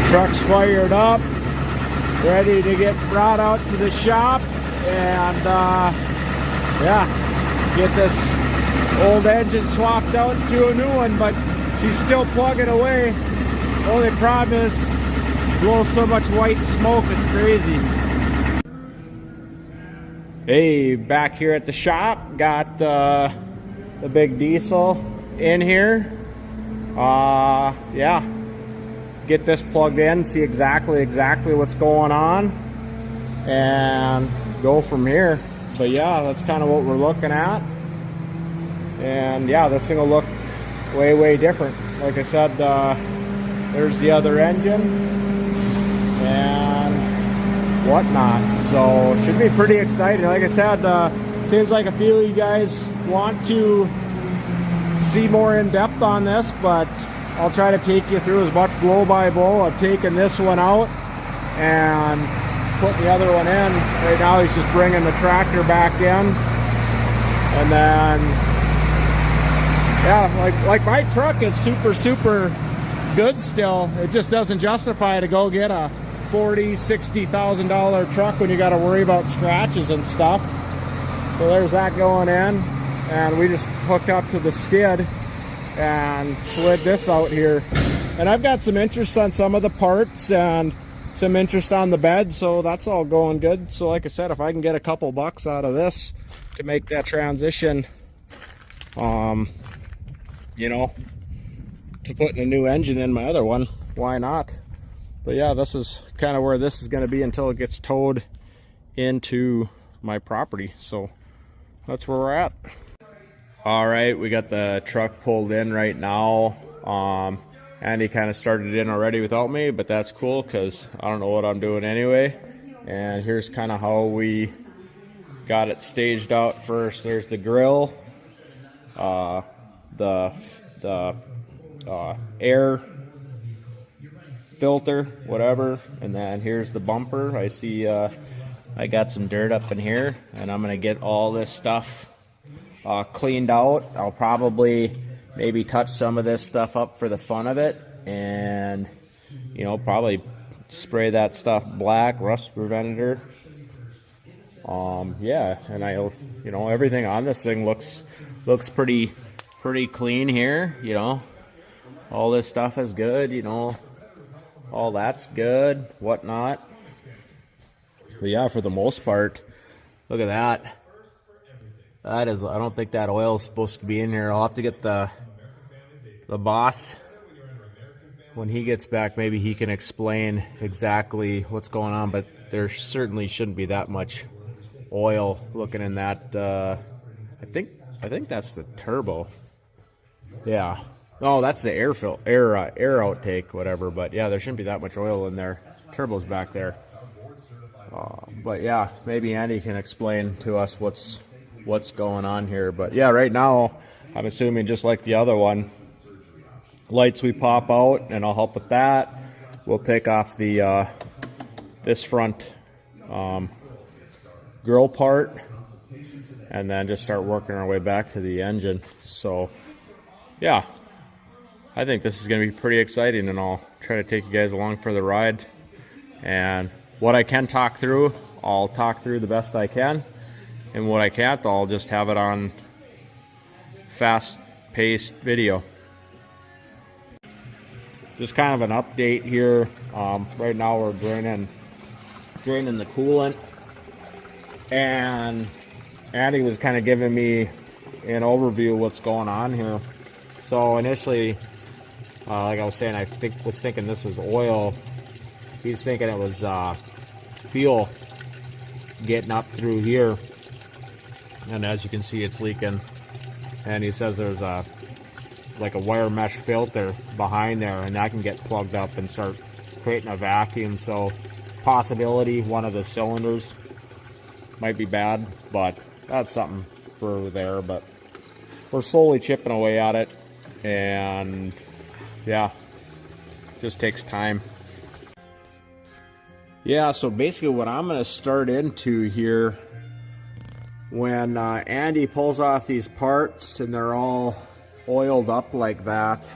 Truck's fired up, ready to get brought out to the shop and yeah, get this old engine swapped out to a new one, but she's still plugging away. Only problem is blows so much white smoke, it's crazy. Hey, back here at the shop, got the big diesel in here. Yeah, get this plugged in, see exactly what's going on, and go from here. But yeah, that's kind of what we're looking at. And yeah, this thing will look way different. Like I said, there's the other engine and whatnot, so it should be pretty exciting. Like I said, seems like a few of you guys want to see more in depth on this, but I'll try to take you through as much blow by blow. I've taken this one out and put the other one in. Right now he's just bringing the tractor back in, and then yeah, like my truck is super good still. It just doesn't justify to go get a $40,000-$60,000 truck when you got to worry about scratches and stuff. So there's that going in, and we just hooked up to the skid and slid this out here. And I've got some interest on some of the parts and some interest on the bed, so that's all going good. So like I said, if I can get a couple bucks out of this to make that transition, you know, to putting a new engine in my other one, why not? But yeah, this is kind of where this is going to be until it gets towed into my property. So that's where we're at. All right, we got the truck pulled in right now. Andy kind of started in already without me, but that's cool because I don't know what I'm doing anyway. And here's kind of how we got it staged out first. There's the grill, the air filter, whatever, and then here's the bumper. I see I got some dirt up in here, and I'm gonna get all this stuff cleaned out. I'll probably maybe touch some of this stuff up for the fun of it, and you know, probably spray that stuff black, rust preventator. Yeah, and you know, everything on this thing looks pretty clean here. You know, all this stuff is good, you know, all that's good, whatnot. But yeah, for the most part, look at that. That is, I don't think that oil is supposed to be in here. I'll have to get the boss when he gets back. Maybe he can explain exactly what's going on, but there certainly shouldn't be that much oil looking in that. I think that's the turbo. Yeah. Oh, that's the air outtake, whatever. But yeah, there shouldn't be that much oil in there. Turbo's back there. But yeah, maybe Andy can explain to us what's going on here. But yeah, right now I'm assuming just like the other one, lights we pop out, and I'll help with that. We'll take off the this front grill part, and then just start working our way back to the engine. So yeah, I think this is going to be pretty exciting, and I'll try to take you guys along for the ride. And what I can talk through, I'll talk through the best I can, and what I can't, I'll just have it on fast-paced video. Just kind of an update here. Right now we're draining the coolant, and Andy was kind of giving me an overview of what's going on here. So initially, like I was saying, I was thinking this was oil. He's thinking it was fuel getting up through here, and as you can see, it's leaking. And he says there's like a wire mesh filter behind there, and that can get plugged up and start creating a vacuum. So possibility one of the cylinders might be bad, but that's something for there. But we're slowly chipping away at it, and yeah, just takes time. Yeah, so basically what I'm going to start into here, when Andy pulls off these parts and they're all oiled up like that,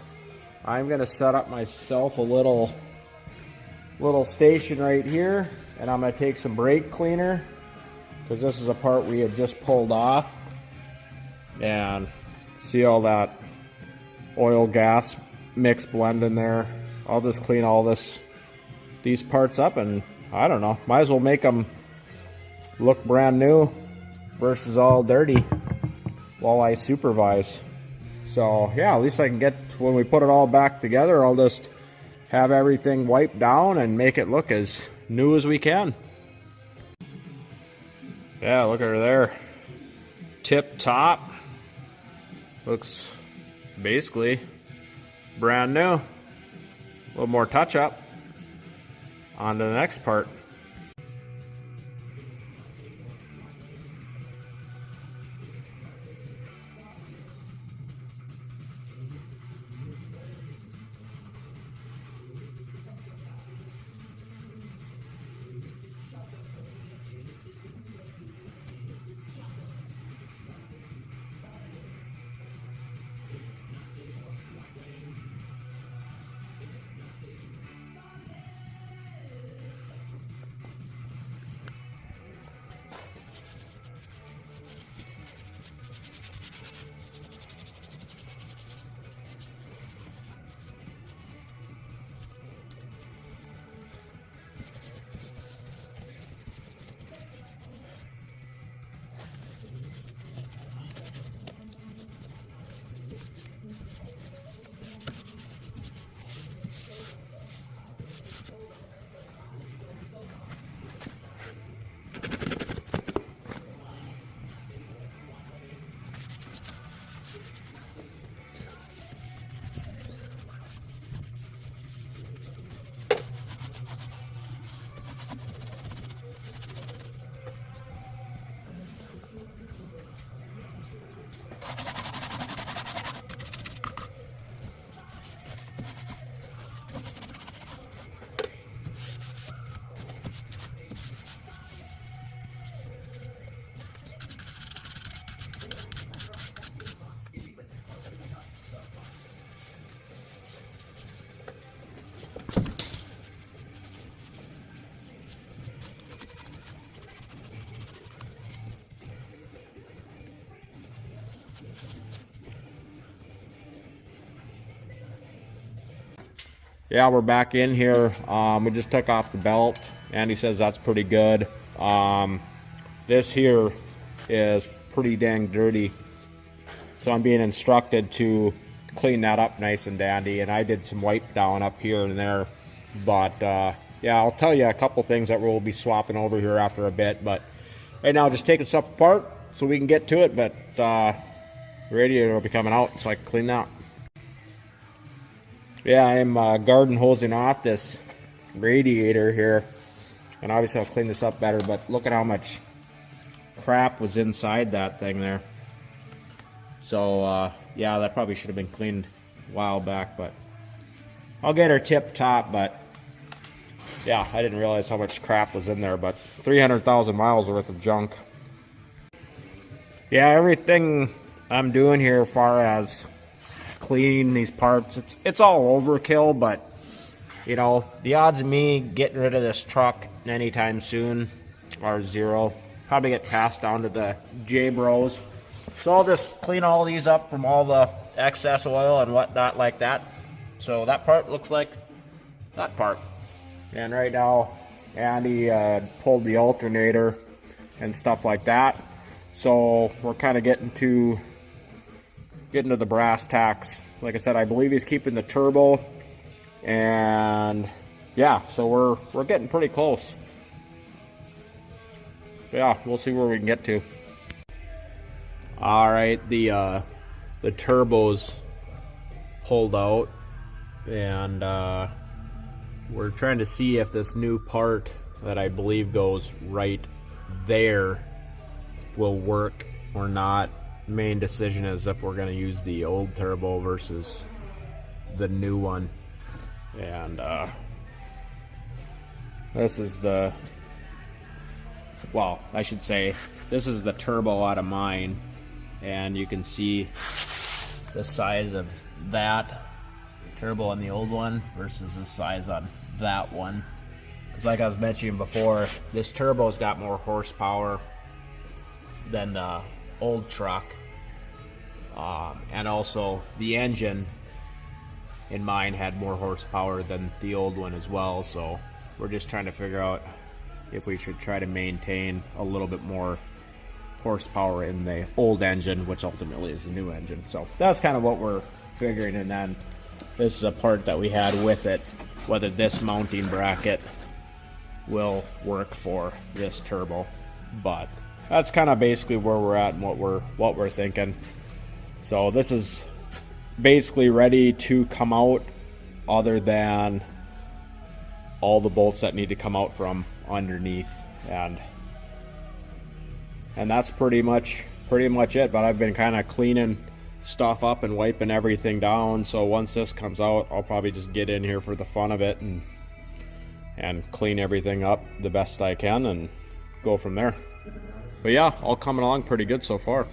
I'm going to set up myself a little little station right here, and I'm going to take some brake cleaner, because this is a part we had just pulled off, and see all that oil gas mix blend in there. I'll just clean all these parts up, and I don't know, might as well make them look brand new versus all dirty while I supervise. So yeah, at least I can get, when we put it all back together, I'll just have everything wiped down and make it look as new as we can. Yeah, look at her there. Tip top. Looks basically brand new. A little more touch up. On to the next part. Yeah, we're back in here. We just took off the belt. Andy says that's pretty good. This here is pretty dang dirty, so I'm being instructed to clean that up nice and dandy, and I did some wipe down up here and there. But yeah, I'll tell you a couple things that we'll be swapping over here after a bit. But right now, just taking stuff apart so we can get to it. But the radiator will be coming out, so I can clean that. Yeah, I'm garden hosing off this radiator here, and obviously I'll clean this up better, but look at how much crap was inside that thing there. So yeah, that probably should have been cleaned a while back, but I'll get her tip top. But yeah, I didn't realize how much crap was in there, but 300,000 miles worth of junk. Yeah, everything I'm doing here as far as cleaning these parts, it's all overkill, but you know, the odds of me getting rid of this truck anytime soon are zero. Probably get passed down to the J-Bros. So I'll just clean all these up from all the excess oil and whatnot like that. So that part looks like that part. And right now, Andy pulled the alternator and stuff like that. So we're kind of getting to the brass tacks. Like I said, I believe he's keeping the turbo, and yeah, so we're getting pretty close. Yeah, we'll see where we can get to. All right, the turbo's pulled out, and we're trying to see if this new part that I believe goes right there will work or not. Main decision is if we're going to use the old turbo versus the new one. And this is the, well, I should say this is the turbo out of mine, and you can see the size of that turbo on the old one versus the size on that one. because like I was mentioning before, this turbo's got more horsepower than the old truck, and also the engine in mine had more horsepower than the old one as well. So we're just trying to figure out if we should try to maintain a little bit more horsepower in the old engine, which ultimately is the new engine. So that's kind of what we're figuring. And then this is a part that we had with it, whether this mounting bracket will work for this turbo. But that's kind of basically where we're at and what we're thinking. So this is basically ready to come out, other than all the bolts that need to come out from underneath, and that's pretty much it. But I've been kind of cleaning stuff up and wiping everything down, so once this comes out, I'll probably just get in here for the fun of it and clean everything up the best I can and go from there. But yeah, all coming along pretty good so far.